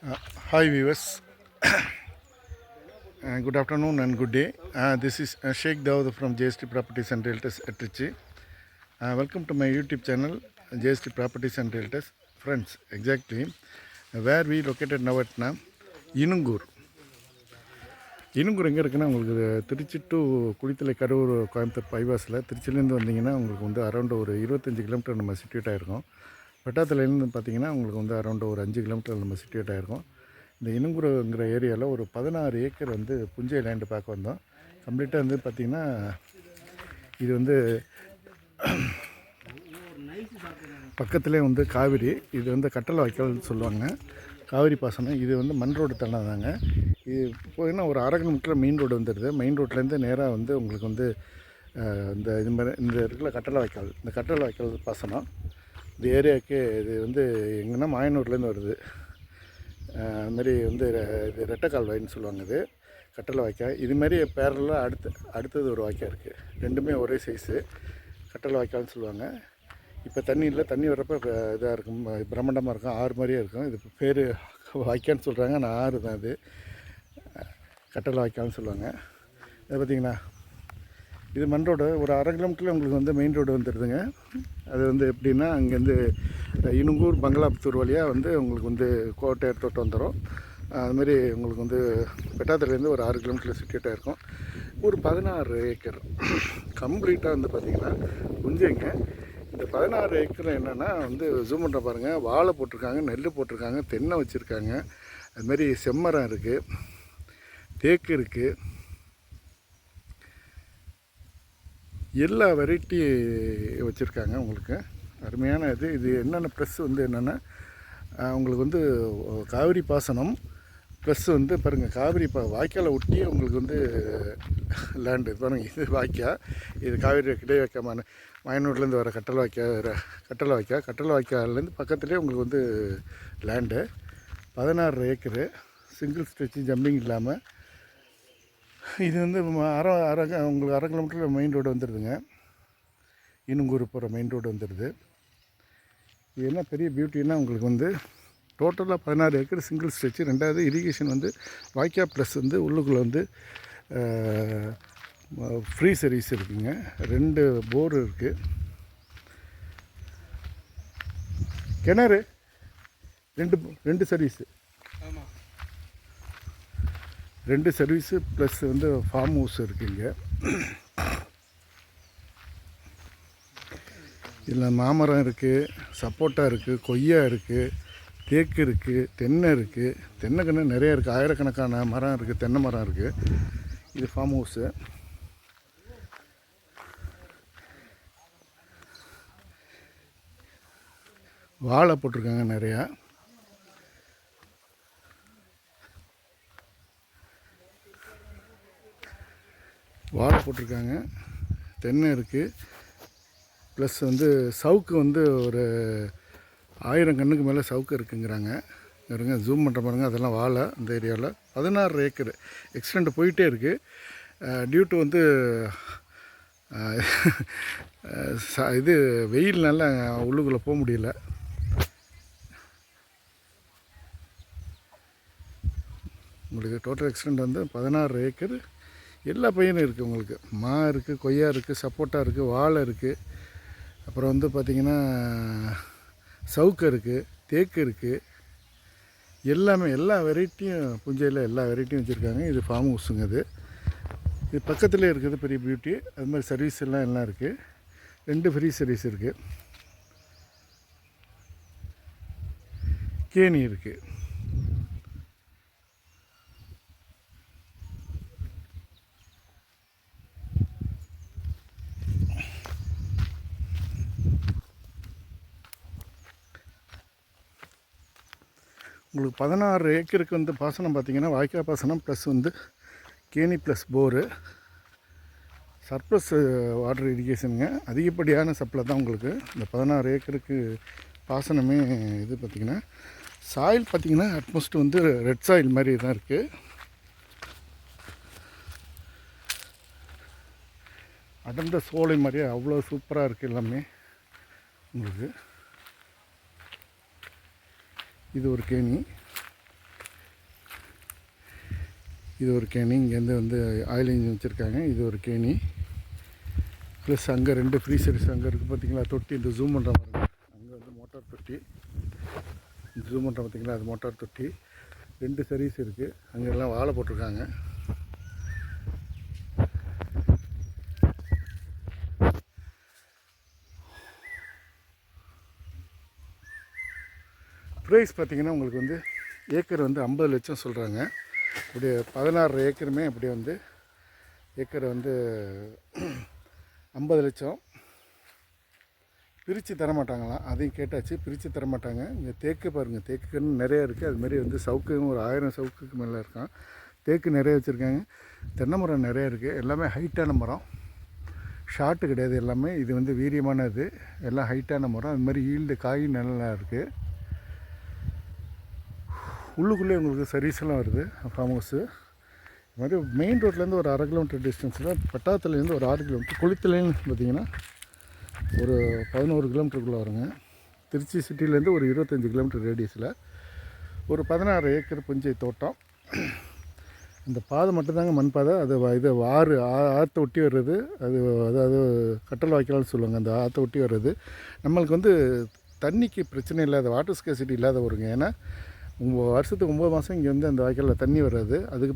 Uh, Hi viewers, good afternoon and good day. This is Sheikh Dawood from JST Properties and Realtors at Trichy. Welcome to my YouTube channel JST Properties and Realtors. Friends, exactly where we located now at Inungur. Inungur எங்கே இருக்குன்னா உங்களுக்கு Trichy to Kulithalai Kadavur Coimbatore பைபாஸில் திருச்சிலேருந்து வந்தீங்கன்னா உங்களுக்கு வந்து around ஒரு 25 kilometre நம்ம சிட்யூட் ஆகிருக்கோம். பெட்டாத்துலேருந்து பார்த்தீங்கன்னா உங்களுக்கு வந்து அரௌண்ட் ஒரு 5 கிலோமீட்டர் நம்ம சிட்யூட் ஆகிருக்கோம். இந்த இனுங்குறங்கிற ஏரியாவில் ஒரு 16 ஏக்கர் வந்து புஞ்சை லேண்டு பார்க்க வந்தோம். கம்ப்ளீட்டாக வந்து பார்த்திங்கன்னா இது வந்து பக்கத்துலேயே வந்து காவிரி, இது வந்து கட்டளை வைக்கல்னு சொல்லுவாங்க, காவிரி பாசனம். இது வந்து மண் ரோடு தண்ணா தாங்க. இது போயின்னா ஒரு அரை கிலோமீட்டர் மெயின் ரோடு வந்துடுது. மெயின் ரோட்லேருந்து நேராக வந்து உங்களுக்கு வந்து இந்த இது மாதிரி இந்த இடத்துல கட்டளை வைக்கால், இந்த கட்டளை வைக்கால் பாசனம் இந்த ஏரியாவுக்கு இது வந்து எங்கன்னா மாயனூர்லேருந்து வருது. அதுமாரி வந்து இது ரெட்டைக்கால் வாய்ன்னு சொல்லுவாங்க. இது கட்டளை வாய்க்கால். இதுமாரி பேரலாம் அடுத்தது ஒரு வாய்க்கால் இருக்குது. ரெண்டுமே ஒரே சைஸு, கட்டளை வாய்க்கால்னு சொல்லுவாங்க. இப்போ தண்ணி இல்லை, தண்ணி வர்றப்போ இதாக இருக்கும், பிரம்மாண்டமாக இருக்கும், ஆறு மாதிரியே இருக்கும். இது பேர் வாய்க்கால்னு சொல்கிறாங்க, ஆனால் ஆறு தான். இது கட்டளை வாய்க்கால்னு சொல்லுவாங்க. அது பார்த்திங்கன்னா இது மண் ரோடு. ஒரு அரை கிலோமீட்டரில் உங்களுக்கு வந்து மெயின் ரோடு வந்துடுதுங்க. அது வந்து எப்படின்னா அங்கேருந்து இனுங்கூர் பங்களாபுத்தூர் வழியாக வந்து உங்களுக்கு வந்து கோட்டை எடுத்துகிட்டு வந்துடும். அதுமாரி உங்களுக்கு வந்து பெட்டாத்துலேருந்து ஒரு 6 கிலோமீட்டர் சிட்டியாக இருக்கும். ஒரு 16 ஏக்கர் கம்ப்ளீட்டாக வந்து பார்த்திங்கன்னா புஞ்சைங்க. இந்த 16 ஏக்கர் என்னென்னா வந்து ஜூம் பண்ணுற பாருங்கள், வாழை போட்டிருக்காங்க, நெல் போட்டிருக்காங்க, தென்னை வச்சுருக்காங்க, அதுமாரி செம்மரம் இருக்குது, தேக்கு இருக்குது, எல்லா வெரைட்டி வச்சுருக்காங்க. உங்களுக்கு அருமையான இது என்னென்ன ப்ளஸ் வந்து என்னென்னா உங்களுக்கு வந்து காவிரி பாசனம் ப்ளஸ் வந்து பாருங்கள், காவிரி வாய்க்காலை ஒட்டி உங்களுக்கு வந்து லேண்டு பாருங்கள். இது வாய்க்கால், இது காவிரி கிடை வைக்காமல் மயனூர்லேருந்து வர கட்டளை வாய்க்கால்லேருந்து பக்கத்துலேயே உங்களுக்கு வந்து land 16 acre, single stretch jumping இல்லாமல். இது வந்து உங்களுக்கு அரை கிலோமீட்டரில் மெயின் ரோடு வந்துடுதுங்க. இனுங்கூர் போகிற மெயின் ரோடு வந்துடுது. இது என்ன பெரிய பியூட்டின்னா உங்களுக்கு வந்து டோட்டலாக 16 ஏக்கர் சிங்கிள் ஸ்ட்ரெச்சு. ரெண்டாவது இரிகேஷன் வந்து வாய்க்கா ப்ளஸ் வந்து உள்ளுக்குள்ளே வந்து ஃப்ரீ சர்வீஸ் இருக்குதுங்க. 2 போர் இருக்குது, கிணறு, 2 சர்வீஸு, 2 சர்வீஸு ப்ளஸ் வந்து ஃபார்ம் ஹவுஸ் இருக்குங்க. இதில் மாமரம் இருக்குது, சப்போட்டா இருக்குது, கொய்யா இருக்குது, தேக்கு இருக்குது, தென்னை இருக்குது. தென்னை கன்று நிறையா இருக்குது, ஆயிரக்கணக்கான மரம் இருக்குது, தென்னை மரம் இருக்குது. இது ஃபார்ம் ஹவுஸு. வாழை போட்டிருக்காங்க நிறையா. வாழை போட்டிருக்காங்க, தென்னை இருக்குது, ப்ளஸ் வந்து சவுக்கு வந்து ஒரு 1000 கன்றுக்கு மேலே சவுக்கு இருக்குங்கிறாங்க. இருங்க ஜூம் பண்ணுற பாருங்க, அதெல்லாம் வாழை. அந்த ஏரியாவில் 16 ஏக்கர் எக்ஸ்டெண்ட் போயிட்டே இருக்குது. டியூ டு வந்து இது வெயில்னால உள்ளுக்குள்ளே போக முடியல. உங்களுக்கு டோட்டல் எக்ஸ்டெண்ட் வந்து 16 ஏக்கர். எல்லா பயிரும் இருக்குது. உங்களுக்கு மா இருக்குது, கொய்யா இருக்குது, சப்போட்டா இருக்குது, வாழை இருக்குது, அப்புறம் வந்து பார்த்திங்கன்னா சவுக்கு இருக்குது, தேக்கு இருக்குது, எல்லாமே எல்லா வெரைட்டியும் புஞ்சையில் எல்லா வெரைட்டியும் வச்சுருக்காங்க. இது ஃபார்ம் ஹவுஸுங்க. இது பக்கத்துலேயே இருக்குது, பெரிய பியூட்டி. அது மாதிரி சர்வீஸ் எல்லாம் இருக்குது. 2 ஃப்ரீ சர்வீஸ் இருக்குது. கேணி இருக்குது. உங்களுக்கு 16 ஏக்கருக்கு வந்து பாசனம் பார்த்திங்கன்னா வாய்க்கால் பாசனம் ப்ளஸ் வந்து கேணி ப்ளஸ் போரு, சர்ப்ளஸ் வாட்டர் இரிகேஷனுங்க. அதிகப்படியான சப்ளை தான் உங்களுக்கு இந்த 16 ஏக்கருக்கு பாசனமே. இது பார்த்திங்கன்னா சாயில் பார்த்திங்கன்னா அட்மோஸ்ட் வந்து ரெட் சாயில் மாதிரி தான் இருக்குது. அடர்ந்த சோலை மாதிரியே அவ்வளோ சூப்பராக இருக்குது எல்லாமே உங்களுக்கு. இது ஒரு கேணி. இது ஒரு கேணி. இங்கேருந்து வந்து ஆயில் இன்ஜின் வச்சுருக்காங்க. இது ஒரு கேணி. ப்ளஸ் அங்கே 2 ஃப்ரீசர்ஸ் அங்கே இருக்குது பார்த்தீங்களா, தொட்டி. இந்த ஜூம் பண்ணுற மாதிரி அங்கே வந்து மோட்டார் தொட்டி. ஜூம் பண்ணுற பார்த்தீங்களா, அது மோட்டார் தொட்டி. 2 சர்வீஸ் இருக்குது. அங்கே எல்லாம் வாழை போட்டிருக்காங்க. ப்ரைஸ் பார்த்திங்கன்னா உங்களுக்கு வந்து ஏக்கர் வந்து 50 லட்சம் சொல்கிறாங்க. அப்படியே 16 ஏக்கருமே அப்படியே வந்து ஏக்கர் வந்து 50 லட்சம். பிரித்து தரமாட்டாங்களாம், அதையும் கேட்டாச்சு. பிரித்து தரமாட்டாங்க. இங்கே தேக்கு பாருங்கள், தேக்குன்னு நிறையா இருக்குது. அதுமாரி வந்து சவுக்கு ஒரு 1000 சவுக்குக்கு மேலே இருக்கான். தேக்கு நிறைய வச்சுருக்காங்க. தென்னை மரம் நிறையா இருக்குது. எல்லாமே ஹைட்டான மரம், ஷார்ட்டு கிடையாது. எல்லாமே இது வந்து வீரியமானது, எல்லாம் ஹைட்டான மரம். அதுமாதிரி ஈல்டு காய் நல்லா இருக்குது. உள்ளுக்குள்ளே உங்களுக்கு சர்வீஸ்லாம் வருது. ஃபார்ம் ஹவுஸு இது மாதிரி மெயின் ரோட்லேருந்து ஒரு 1/2 கிலோமீட்டர் டிஸ்டன்ஸில், பட்டாத்துலேருந்து ஒரு 6 கிலோமீட்டர், குளித்தலைன்னு பார்த்திங்கன்னா ஒரு 11 கிலோமீட்டருக்குள்ளே வருங்க. திருச்சி சிட்டிலேருந்து ஒரு 25 கிலோமீட்டர் ரேடியஸில் ஒரு 16 ஏக்கர் புஞ்சை தோட்டம். அந்த பாதை மட்டும்தாங்க மண் பாதை. அது இது ஆற்றை ஒட்டி வர்றது. அதாவது கட்டல் வாய்க்கால்னு சொல்லுவாங்க. அந்த ஆற்றை ஒட்டி வர்றது. நம்மளுக்கு வந்து தண்ணிக்கு பிரச்சனை இல்லாத, வாட்டர் ஸ்கேசிட்டி இல்லாத ஊருங்க. ஏன்னா வருஷத்துக்கு 9 மாதம் இங்கே வந்து அந்த வாய்க்காலில் தண்ணி வர்றது. அதுக்கு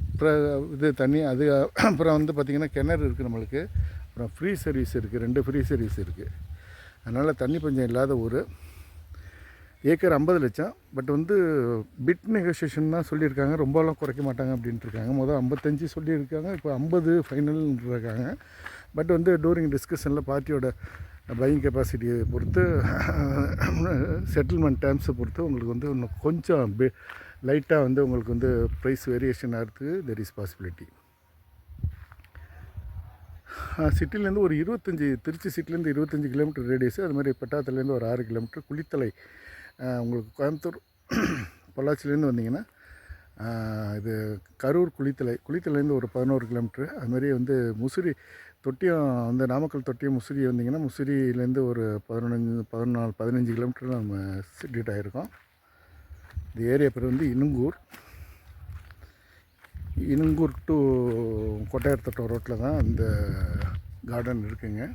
இது தண்ணி அது அப்புறம் வந்து பார்த்திங்கன்னா கிணறு இருக்குது நம்மளுக்கு. அப்புறம் ஃப்ரீ சர்வீஸ் இருக்குது, 2 ஃப்ரீ சர்வீஸ் இருக்குது. அதனால் தண்ணி பஞ்சம் இல்லாத ஊர். ஏக்கர் 50 லட்சம். பட் வந்து பிட் நெகோசியேஷன் தான் சொல்லியிருக்காங்க. ரொம்பலாம் குறைக்க மாட்டாங்க அப்படின்ட்டு இருக்காங்க. முதல் 55 சொல்லியிருக்காங்க, இப்போ 50 ஃபைனல்னு இருக்காங்க. பட் வந்து டூரிங் டிஸ்கஷனில் பார்ட்டியோட பையிங் கெப்பாசிட்டியை பொறுத்து, செட்டில்மெண்ட் டேர்ம்ஸை பொறுத்து உங்களுக்கு வந்து இன்னும் கொஞ்சம் லைட்டாக வந்து உங்களுக்கு வந்து ப்ரைஸ் வேரியேஷன் ஆகிறதுக்கு தெர் இஸ் பாசிபிலிட்டி. சிட்டிலேருந்து ஒரு 25, திருச்சி சிட்டிலேருந்து 25 கிலோமீட்டர் ரேடியஸு. அது மாதிரி பட்டாத்துலேருந்து ஒரு 6 கிலோமீட்டர். குளித்தலை உங்களுக்கு கோயம்புத்தூர் பொள்ளாச்சிலேருந்து வந்தீங்கன்னா இது கரூர் குளித்தலைலேருந்து ஒரு 11 கிலோமீட்ரு. அதுமாதிரி வந்து முசிறி தொட்டியம் வந்து நாமக்கல் தொட்டியம் முசிறி வந்தீங்கன்னா முசிறியிலேருந்து ஒரு 15 கிலோமீட்டர் நம்ம சிட்டிட் ஆகிருக்கோம். இந்த ஏரியா பேர் வந்து இனுங்கூர் டு கொட்டையார்த்தோட்டம் ரோட்டில் தான் இந்த கார்டன் இருக்குங்க.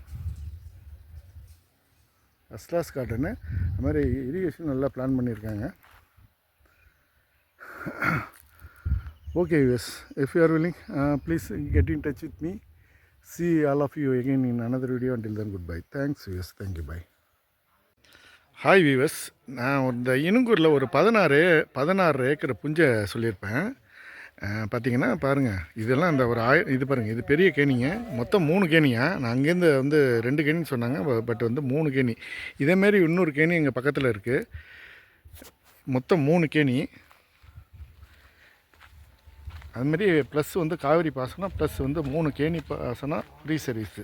First class garden. அது மாதிரி இரிகேஷன் நல்லா பிளான் பண்ணியிருக்காங்க. Okay viewers, if you are willing, please get in touch with me. See all of you again in another video. Until then, goodbye. Thanks viewers. Thank you. Bye. Hi viewers, நான் இந்த இனுங்கூரில் ஒரு 16 acre புஞ்சை சொல்லியிருப்பேன். பார்த்திங்கன்னா பாருங்கள், இதெல்லாம் இந்த ஒரு இது பாருங்கள், இது பெரிய கேணிங்க. மொத்தம் 3 கேணியா. நான் அங்கேருந்து வந்து 2 கேணின்னு சொன்னாங்க. பட் வந்து 3 கேணி. இதேமாரி இன்னொரு கேணி எங்கள் பக்கத்தில் இருக்குது. மொத்தம் 3 கேணி. அதுமாரி ப்ளஸ் வந்து காவிரி பாசனம், ப்ளஸ் வந்து 3 கேணி பாசனம், ஃப்ரீ சர்வீஸு.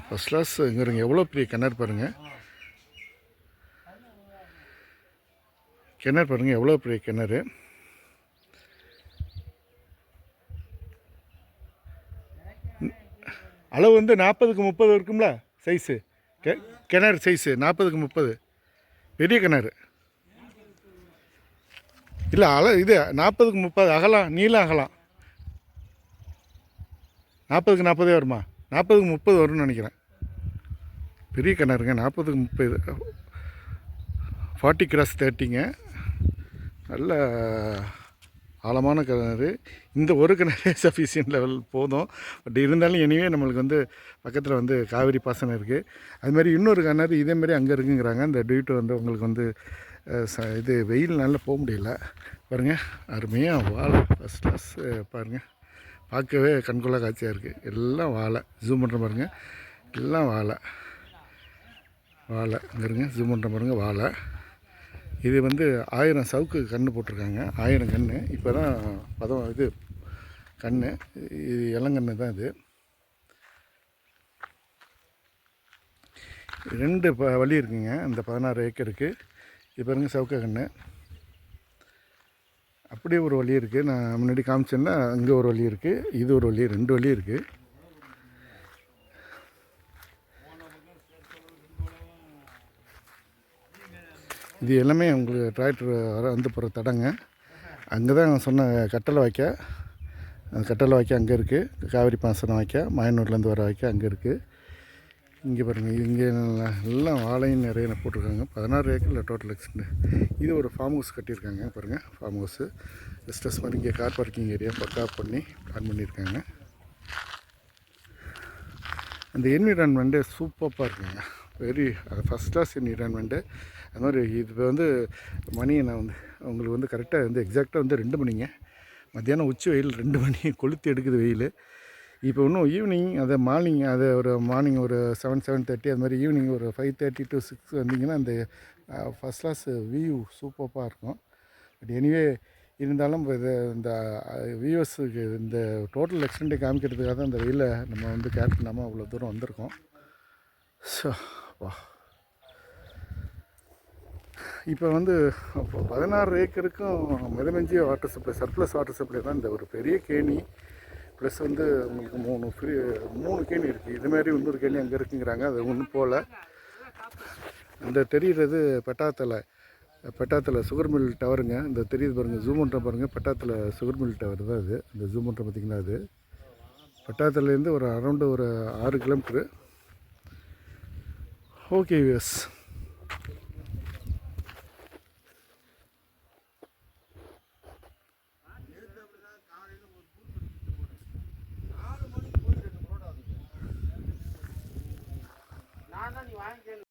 First class. இங்கே இருங்க, எவ்வளோ பெரிய கிணறு பாருங்கள். கிணறு பாருங்கள், எவ்வளோ பெரிய கிணறு. அளவு வந்து 40க்கு 30 இருக்கும்ல சைஸு. கிணறு சைஸு 40க்கு 30. பெரிய கிணறு இல்லை. இது 40க்கு 30 அகலம், நீளம் அகலம் 40க்கு 40 வருமா? 40க்கு 30 வரும்னு நினைக்கிறேன். பெரிய கிணறுங்க. 40க்கு 30, 40 கிராஸ் 30ங்க. நல்ல ஆழமான கிணறு. இந்த ஒரு கிணறு சஃபிஷியன்ட் லெவல் போதும். பட் இருந்தாலும் எனிவே நம்மளுக்கு வந்து பக்கத்தில் வந்து காவிரி பாசனம் இருக்குது. அதுமாதிரி இன்னொரு கிணறு இதேமாரி அங்கே இருக்குங்கிறாங்க. இந்த டியூட்டு வந்து உங்களுக்கு வந்து இது வெயில் நல்லா போக முடியல. பாருங்கள், அருமையாக வாழை ஃபஸ்ட் கிளாஸ் பாருங்கள். பார்க்கவே கண்கொள்ளா காட்சியாக இருக்குது. எல்லாம் வாழை. ஜூம் பண்ணுற பாருங்கள், எல்லாம் வாழை. இங்கே இருங்க, ஜூம் பண்ணுற பாருங்கள், வாழை. இது வந்து 1000 சவுக்கு கன்று போட்டிருக்காங்க. 1000 கன்று. இப்போ தான் இது கன்று, இது இளங்கன்று தான். இது 2 வழி இருக்குங்க இந்த 16 ஏக்கருக்கு. இது பாருங்கள், சவுக்க கன்று. அப்படியே ஒரு வழி இருக்குது. நான் முன்னாடி காமிச்சேன்னா அங்கே ஒரு வழி இருக்குது, இது ஒரு வழி, 2 வழி இருக்குது. இது எல்லாமே உங்களுக்கு டிராக்டர் வந்து போகிற தடங்க. அங்கே தான் சொன்ன கட்டளை வைக்க, அந்த கட்டளை வைக்க அங்கே இருக்குது. காவிரி பாசனம் வைக்க மாயனூர்லேருந்து வர வைக்க அங்கே இருக்குது. இங்கே பாருங்கள், இங்கே எல்லாம் வாழையும் நிறைய போட்டிருக்காங்க. 16 ஏக்கரில் டோட்டல் எக்ஸ்டெண்ட். இது ஒரு ஃபார்ம் ஹவுஸ் கட்டியிருக்காங்க பாருங்கள். ஃபார்ம் ஹவுஸு ரெஸ்டஸ் மாதிரி இங்கே கார் பார்க்கிங் ஏரியா பக்கா பண்ணி பிளான் பண்ணியிருக்காங்க. அந்த என்விரான்மெண்ட்டு சூப்பராக இருக்குங்க. Very first class environment. அது மாதிரி இது வந்து மணி நான் வந்து உங்களுக்கு வந்து கரெக்டாக வந்து எக்ஸாக்டாக வந்து 2 மணிங்க. மத்தியானம் உச்சி வெயில் 2 மணி கொளுத்தி எடுக்குது வெயில். இப்போ இன்னும் ஈவினிங் அதை மார்னிங் ஒரு 7:30 அது மாதிரி ஈவினிங் ஒரு 5:30 to 6 வந்தீங்கன்னா அந்த ஃபஸ்ட் கிளாஸ் வியூ சூப்பராக இருக்கும். பட் எனிவே இருந்தாலும் இந்த வியூவர்ஸுக்கு இந்த டோட்டல் எக்ஸ்டெண்டை காமிக்கிறதுக்காக தான் இந்த வெயிலை நம்ம வந்து கேர் பண்ணாமல் அவ்வளோ தூரம் வந்திருக்கோம். ஸோ வா, இப்போ வந்து 16 ஏக்கருக்கும் மிதமெஞ்சிய water supply, surplus water supply தான் இந்த ஒரு பெரிய கேணி. ப்ளஸ் வந்து உங்களுக்கு 3 கேணி இருக்குது. இதுமாரி இன்னொரு கேணி அங்கே இருக்குங்கிறாங்க. அது ஒன்றும் போகல. இந்த தெரிகிறது பெட்டாத்தில் சுகர் மில் டவருங்க. இந்த தெரியுது பாருங்கள், ஜூம் பண்ணுற பாருங்கள். பெட்டாத்தில் சுகர் மில் டவர் தான் அது. இந்த ஜூம் பண்ணுற பார்த்திங்கன்னா அது பெட்டாத்துலேருந்து ஒரு அரௌண்டு ஒரு 6 கிலோமீட்ரு. Okay views.